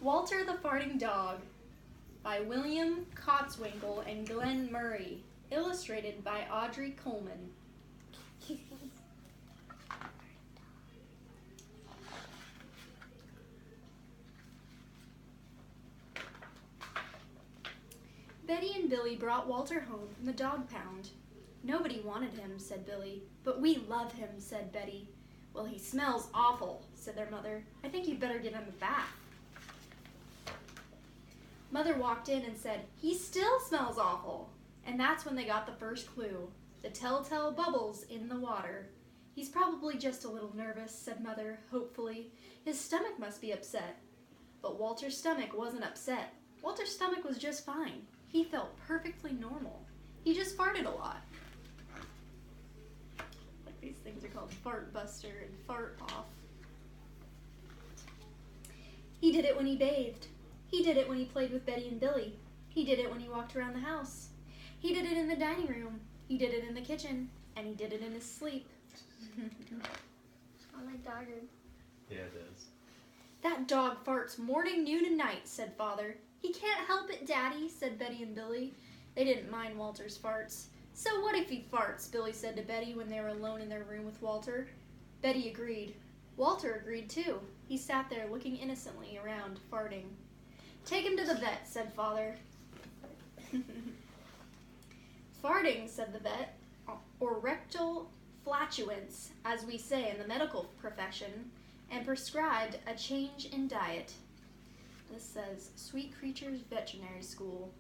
Walter the Farting Dog by William Kotzwinkle and Glenn Murray. Illustrated by Audrey Coleman. Betty and Billy brought Walter home from the dog pound. Nobody wanted him, said Billy. But we love him, said Betty. Well, he smells awful, said their mother. I think you'd better give him a bath. Mother walked in and said, he still smells awful. And that's when they got the first clue, the telltale bubbles in the water. He's probably just a little nervous, said Mother, hopefully. His stomach must be upset. But Walter's stomach wasn't upset. Walter's stomach was just fine. He felt perfectly normal. He just farted a lot. Like these things are called Fart Buster and Fart Off. He did it when he bathed. He did it when he played with Betty and Billy. He did it when he walked around the house. He did it in the dining room. He did it in the kitchen. And he did it in his sleep. Oh, my dog. Yeah, it is. That dog farts morning, noon, and night, said Father. He can't help it, Daddy, said Betty and Billy. They didn't mind Walter's farts. So what if he farts, Billy said to Betty when they were alone in their room with Walter. Betty agreed. Walter agreed, too. He sat there looking innocently around, farting. Take him to the vet, said Father. Farting, said the vet, or rectal flatulence, as we say in the medical profession, and prescribed a change in diet. This says, Sweet Creatures Veterinary School.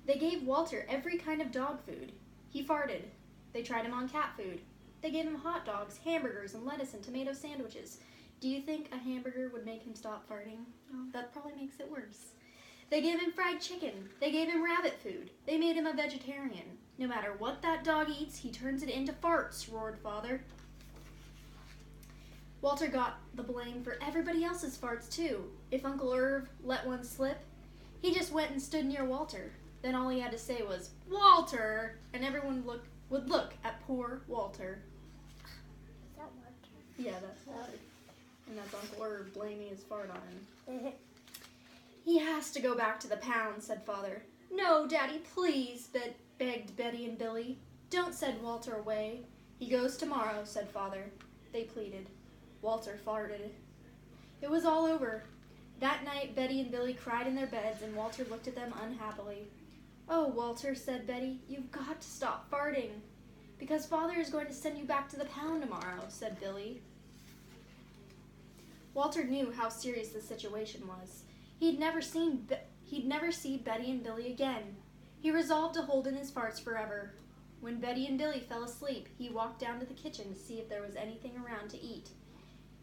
They gave Walter every kind of dog food. He farted. They tried him on cat food. They gave him hot dogs, hamburgers, and lettuce and tomato sandwiches. Do you think a hamburger would make him stop farting? No, that probably makes it worse. They gave him fried chicken. They gave him rabbit food. They made him a vegetarian. No matter what that dog eats, he turns it into farts, roared Father. Walter got the blame for everybody else's farts, too. If Uncle Irv let one slip, he just went and stood near Walter. Then all he had to say was, Walter! And everyone would look at poor Walter. Is that Walter? Yeah, that's Walter. And that's Uncle Irv blaming his fart on him. He has to go back to the pound, said Father. No, Daddy, please, begged Betty and Billy. Don't send Walter away. He goes tomorrow, said Father. They pleaded. Walter farted. It was all over. That night, Betty and Billy cried in their beds, and Walter looked at them unhappily. Oh, Walter, said Betty, you've got to stop farting. Because Father is going to send you back to the pound tomorrow, said Billy. Walter knew how serious the situation was. He'd never see Betty and Billy again. He resolved to hold in his farts forever. When Betty and Billy fell asleep, he walked down to the kitchen to see if there was anything around to eat.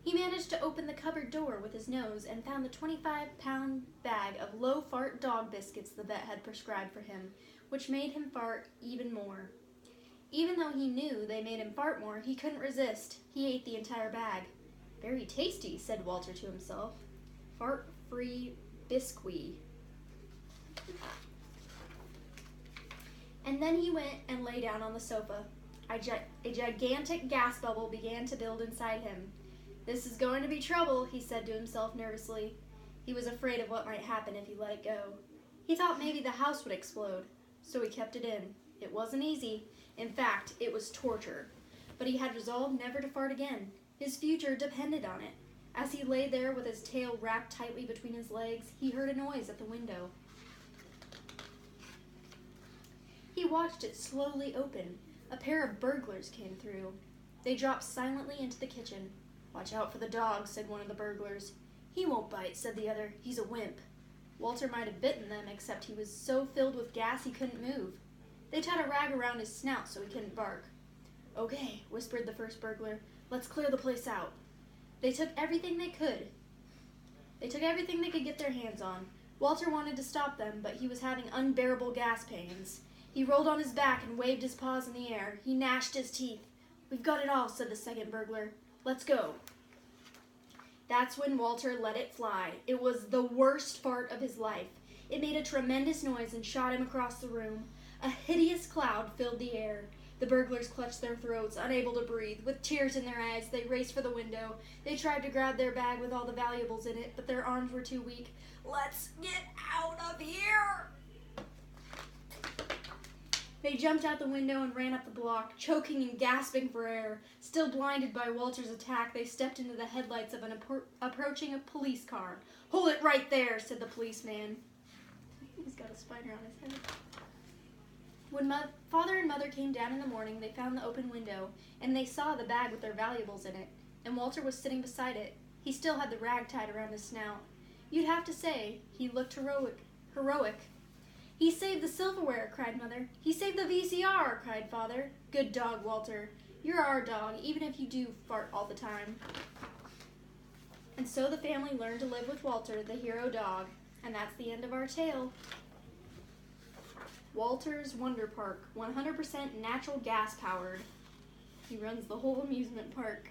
He managed to open the cupboard door with his nose and found the 25-pound bag of low-fart dog biscuits the vet had prescribed for him, which made him fart even more. Even though he knew they made him fart more, he couldn't resist. He ate the entire bag. Very tasty, said Walter to himself. Fart-free biscuit. And then he went and lay down on the sofa. A gigantic gas bubble began to build inside him. This is going to be trouble, he said to himself nervously. He was afraid of what might happen if he let it go. He thought maybe the house would explode, so he kept it in. It wasn't easy. In fact, it was torture. But he had resolved never to fart again. His future depended on it. As he lay there with his tail wrapped tightly between his legs, he heard a noise at the window. He watched it slowly open. A pair of burglars came through. They dropped silently into the kitchen. Watch out for the dog, said one of the burglars. He won't bite, said the other. He's a wimp. Walter might have bitten them, except he was so filled with gas he couldn't move. They tied a rag around his snout so he couldn't bark. Okay, whispered the first burglar. Let's clear the place out. They took everything they could. They took everything they could get their hands on. Walter wanted to stop them, but he was having unbearable gas pains. He rolled on his back and waved his paws in the air. He gnashed his teeth. We've got it all, said the second burglar. Let's go. That's when Walter let it fly. It was the worst fart of his life. It made a tremendous noise and shot him across the room. A hideous cloud filled the air. The burglars clutched their throats, unable to breathe. With tears in their eyes, they raced for the window. They tried to grab their bag with all the valuables in it, but their arms were too weak. "Let's get out of here!" They jumped out the window and ran up the block, choking and gasping for air. Still blinded by Walter's attack, they stepped into the headlights of an approaching police car. "Hold it right there," said the policeman. He's got a spider on his head. When father and mother came down in the morning, they found the open window, and they saw the bag with their valuables in it, and Walter was sitting beside it. He still had the rag tied around his snout. You'd have to say he looked heroic. "He saved the silverware," cried Mother. "He saved the VCR," cried Father. "Good dog, Walter. You're our dog, even if you do fart all the time." And so the family learned to live with Walter, the hero dog. And that's the end of our tale. Walter's Wonder Park, 100% natural gas powered. He runs the whole amusement park.